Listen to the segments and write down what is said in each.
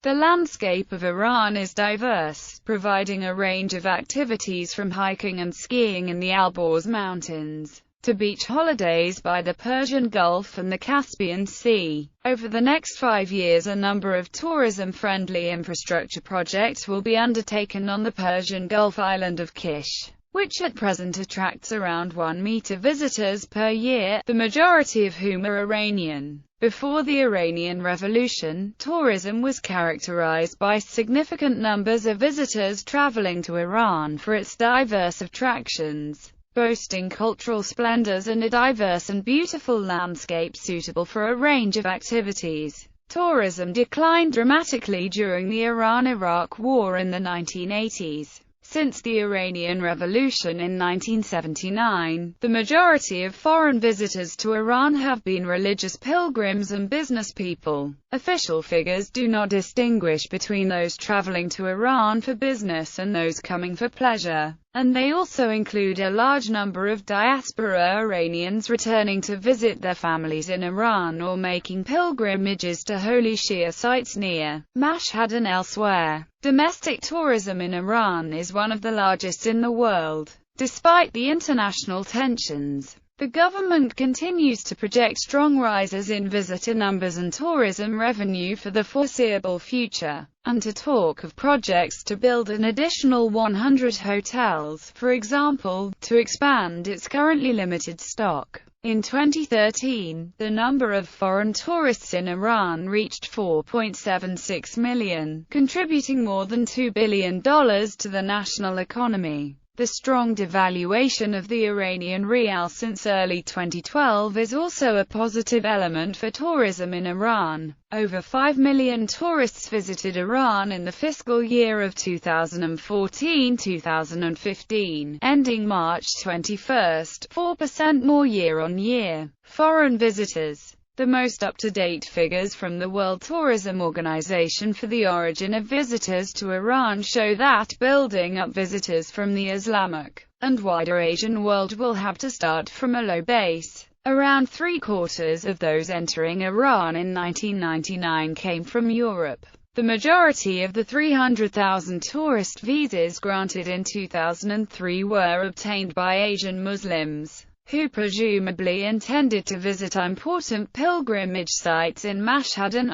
The landscape of Iran is diverse, providing a range of activities from hiking and skiing in the Alborz Mountains, to beach holidays by the Persian Gulf and the Caspian Sea. Over the next 5 years, a number of tourism-friendly infrastructure projects will be undertaken on the Persian Gulf island of Kish, which at present attracts around 1 million visitors per year, the majority of whom are Iranian. Before the Iranian Revolution, tourism was characterized by significant numbers of visitors traveling to Iran for its diverse attractions, boasting cultural splendors and a diverse and beautiful landscape suitable for a range of activities. Tourism declined dramatically during the Iran-Iraq War in the 1980s. Since the Iranian Revolution in 1979, the majority of foreign visitors to Iran have been religious pilgrims and business people. Official figures do not distinguish between those traveling to Iran for business and those coming for pleasure, and they also include a large number of diaspora Iranians returning to visit their families in Iran or making pilgrimages to holy Shia sites near Mashhad and elsewhere. Domestic tourism in Iran is one of the largest in the world. Despite the international tensions, the government continues to project strong rises in visitor numbers and tourism revenue for the foreseeable future, and to talk of projects to build an additional 100 hotels, for example, to expand its currently limited stock. In 2013, the number of foreign tourists in Iran reached 4.76 million, contributing more than $2 billion to the national economy. The strong devaluation of the Iranian rial since early 2012 is also a positive element for tourism in Iran. Over 5 million tourists visited Iran in the fiscal year of 2014-2015, ending March 21, 4% more year-on-year. Foreign visitors. The most up-to-date figures from the World Tourism Organization for the origin of visitors to Iran show that building up visitors from the Islamic and wider Asian world will have to start from a low base. Around 3/4 of those entering Iran in 1999 came from Europe. The majority of the 300,000 tourist visas granted in 2003 were obtained by Asian Muslims, who presumably intended to visit important pilgrimage sites in Mashhad and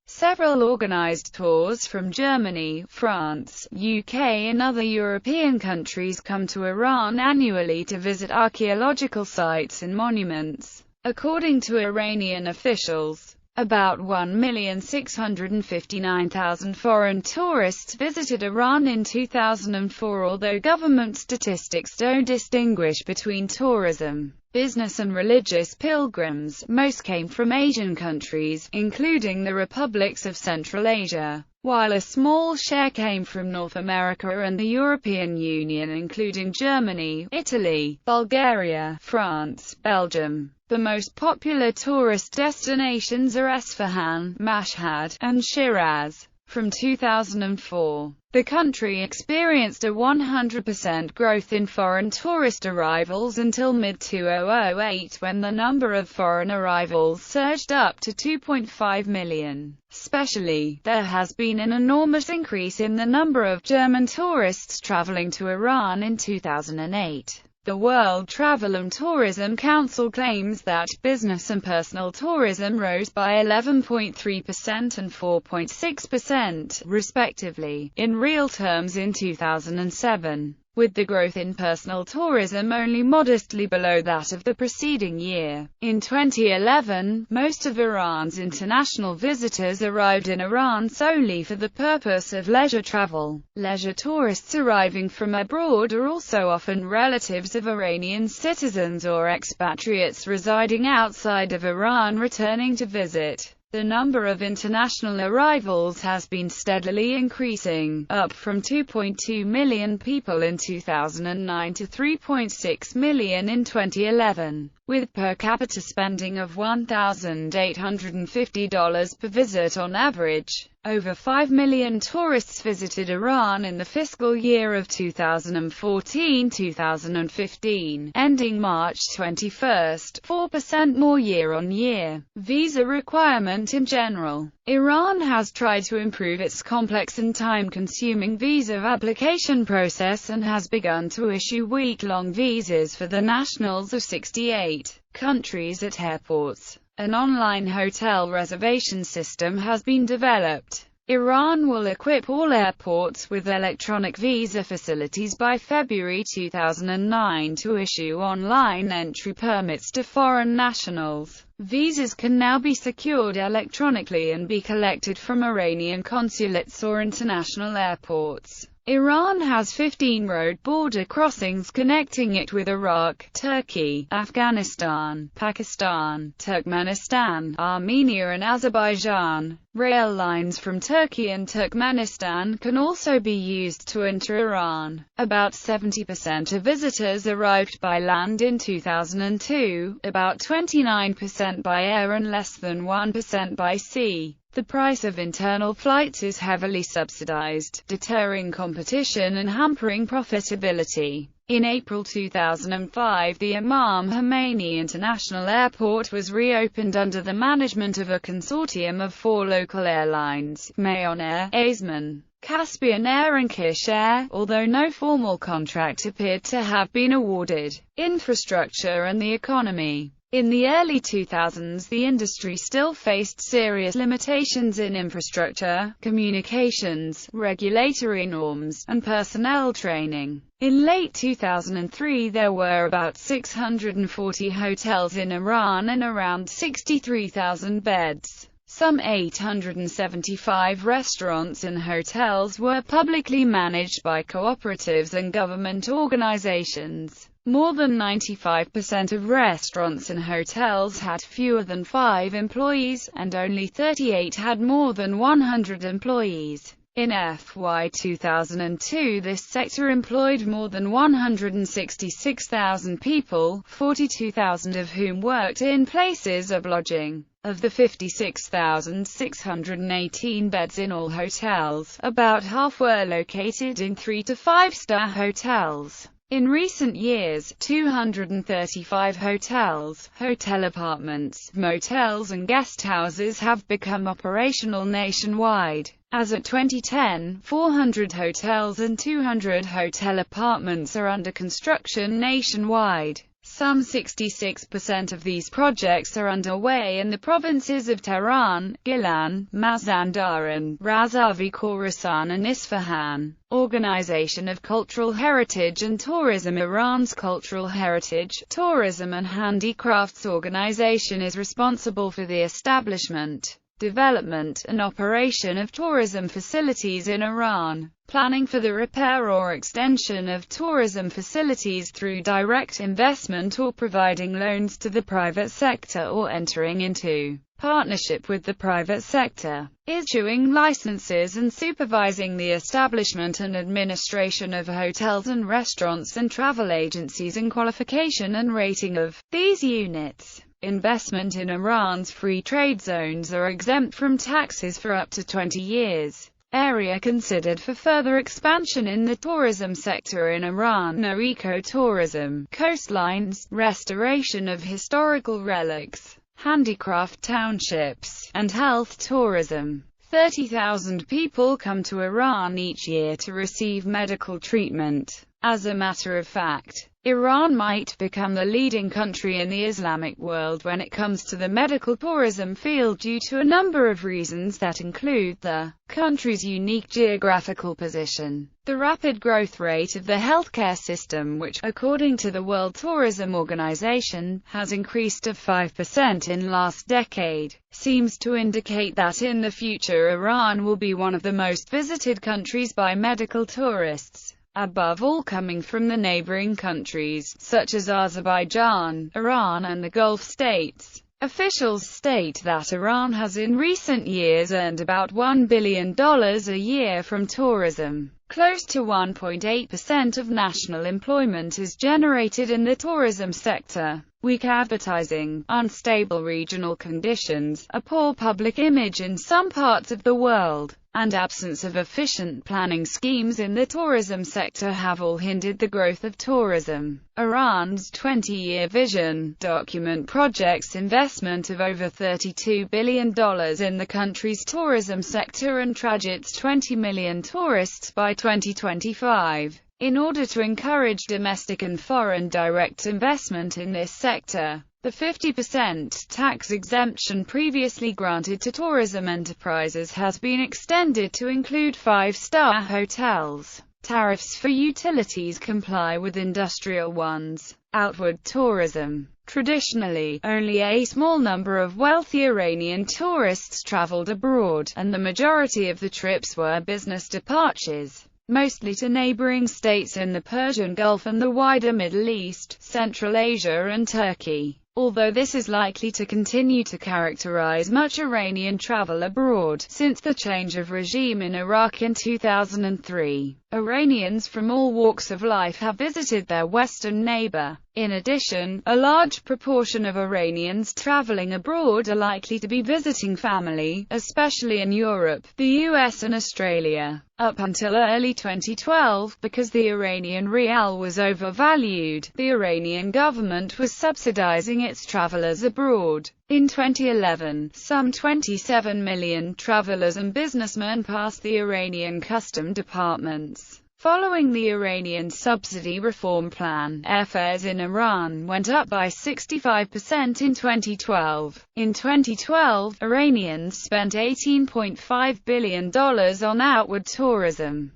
Several organized tours from Germany, France, UK and other European countries come to Iran annually to visit archaeological sites and monuments. According to Iranian officials, about 1,659,000 foreign tourists visited Iran in 2004, although government statistics don't distinguish between tourism, business and religious pilgrims. Most came from Asian countries, including the republics of Central Asia, while a small share came from North America and the European Union, including Germany, Italy, Bulgaria, France, Belgium. The most popular tourist destinations are Esfahan, Mashhad, and Shiraz. From 2004, the country experienced a 100% growth in foreign tourist arrivals until mid-2008, when the number of foreign arrivals surged up to 2.5 million. Especially, there has been an enormous increase in the number of German tourists traveling to Iran in 2008. The World Travel and Tourism Council claims that business and personal tourism rose by 11.3% and 4.6%, respectively, in real terms in 2007, with the growth in personal tourism only modestly below that of the preceding year. In 2011, most of Iran's international visitors arrived in Iran solely for the purpose of leisure travel. Leisure tourists arriving from abroad are also often relatives of Iranian citizens or expatriates residing outside of Iran returning to visit. The number of international arrivals has been steadily increasing, up from 2.2 million people in 2009 to 3.6 million in 2011, with per capita spending of $1,850 per visit on average. Over 5 million tourists visited Iran in the fiscal year of 2014-2015, ending March 21, 4% more year-on-year. Visa requirement in general. Iran has tried to improve its complex and time-consuming visa application process and has begun to issue week-long visas for the nationals of 68 countries at airports. An online hotel reservation system has been developed. Iran will equip all airports with electronic visa facilities by February 2009 to issue online entry permits to foreign nationals. Visas can now be secured electronically and be collected from Iranian consulates or international airports. Iran has 15 road border crossings connecting it with Iraq, Turkey, Afghanistan, Pakistan, Turkmenistan, Armenia and Azerbaijan. Rail lines from Turkey and Turkmenistan can also be used to enter Iran. About 70% of visitors arrived by land in 2002, about 29% by air and less than 1% by sea. The price of internal flights is heavily subsidized, deterring competition and hampering profitability. In April 2005, the Imam Khomeini International Airport was reopened under the management of a consortium of 4 local airlines, Mayon Air, Azeman, Caspian Air and Kish Air, although no formal contract appeared to have been awarded. Infrastructure and the economy. In the early 2000s, the industry still faced serious limitations in infrastructure, communications, regulatory norms, and personnel training. In late 2003, there were about 640 hotels in Iran and around 63,000 beds. Some 875 restaurants and hotels were publicly managed by cooperatives and government organizations. More than 95% of restaurants and hotels had fewer than 5 employees, and only 38 had more than 100 employees. In FY 2002, this sector employed more than 166,000 people, 42,000 of whom worked in places of lodging. Of the 56,618 beds in all hotels, about half were located in 3- to 5-star hotels. In recent years, 235 hotels, hotel apartments, motels and guest houses have become operational nationwide. As of 2010, 400 hotels and 200 hotel apartments are under construction nationwide. Some 66% of these projects are underway in the provinces of Tehran, Gilan, Mazandaran, Razavi, Khorasan and Isfahan. Organization of Cultural Heritage and Tourism. Iran's Cultural Heritage, Tourism and Handicrafts Organization is responsible for the establishment, development and operation of tourism facilities in Iran. Planning for the repair or extension of tourism facilities through direct investment or providing loans to the private sector or entering into partnership with the private sector. Issuing licenses and supervising the establishment and administration of hotels and restaurants and travel agencies and qualification and rating of these units. Investment in Iran's free trade zones are exempt from taxes for up to 20 years. Area considered for further expansion in the tourism sector in Iran are eco-tourism, coastlines, restoration of historical relics, handicraft townships, and health tourism. 30,000 people come to Iran each year to receive medical treatment. As a matter of fact, Iran might become the leading country in the Islamic world when it comes to the medical tourism field due to a number of reasons that include the country's unique geographical position, the rapid growth rate of the healthcare system which, according to the World Tourism Organization, has increased of 5% in last decade, seems to indicate that in the future Iran will be one of the most visited countries by medical tourists. Above all coming from the neighboring countries, such as Azerbaijan, Iran and the Gulf states. Officials state that Iran has in recent years earned about $1 billion a year from tourism. Close to 1.8% of national employment is generated in the tourism sector. weak advertising, unstable regional conditions, a poor public image in some parts of the world, and absence of efficient planning schemes in the tourism sector have all hindered the growth of tourism. Iran's 20-year vision document projects investment of over $32 billion in the country's tourism sector and targets 20 million tourists by 2025. In order to encourage domestic and foreign direct investment in this sector, the 50% tax exemption previously granted to tourism enterprises has been extended to include 5-star hotels. Tariffs for utilities comply with industrial ones. Outward tourism. Traditionally, only a small number of wealthy Iranian tourists traveled abroad, and the majority of the trips were business departures, mostly to neighboring states in the Persian Gulf and the wider Middle East, Central Asia and Turkey. Although this is likely to continue to characterize much Iranian travel abroad, since the change of regime in Iraq in 2003, Iranians from all walks of life have visited their Western neighbor. In addition, a large proportion of Iranians traveling abroad are likely to be visiting family, especially in Europe, the US and Australia. Up until early 2012, because the Iranian rial was overvalued, the Iranian government was subsidizing its travelers abroad. In 2011, some 27 million travelers and businessmen passed the Iranian custom departments. Following the Iranian subsidy reform plan, airfares in Iran went up by 65% in 2012. In 2012, Iranians spent $18.5 billion on outward tourism.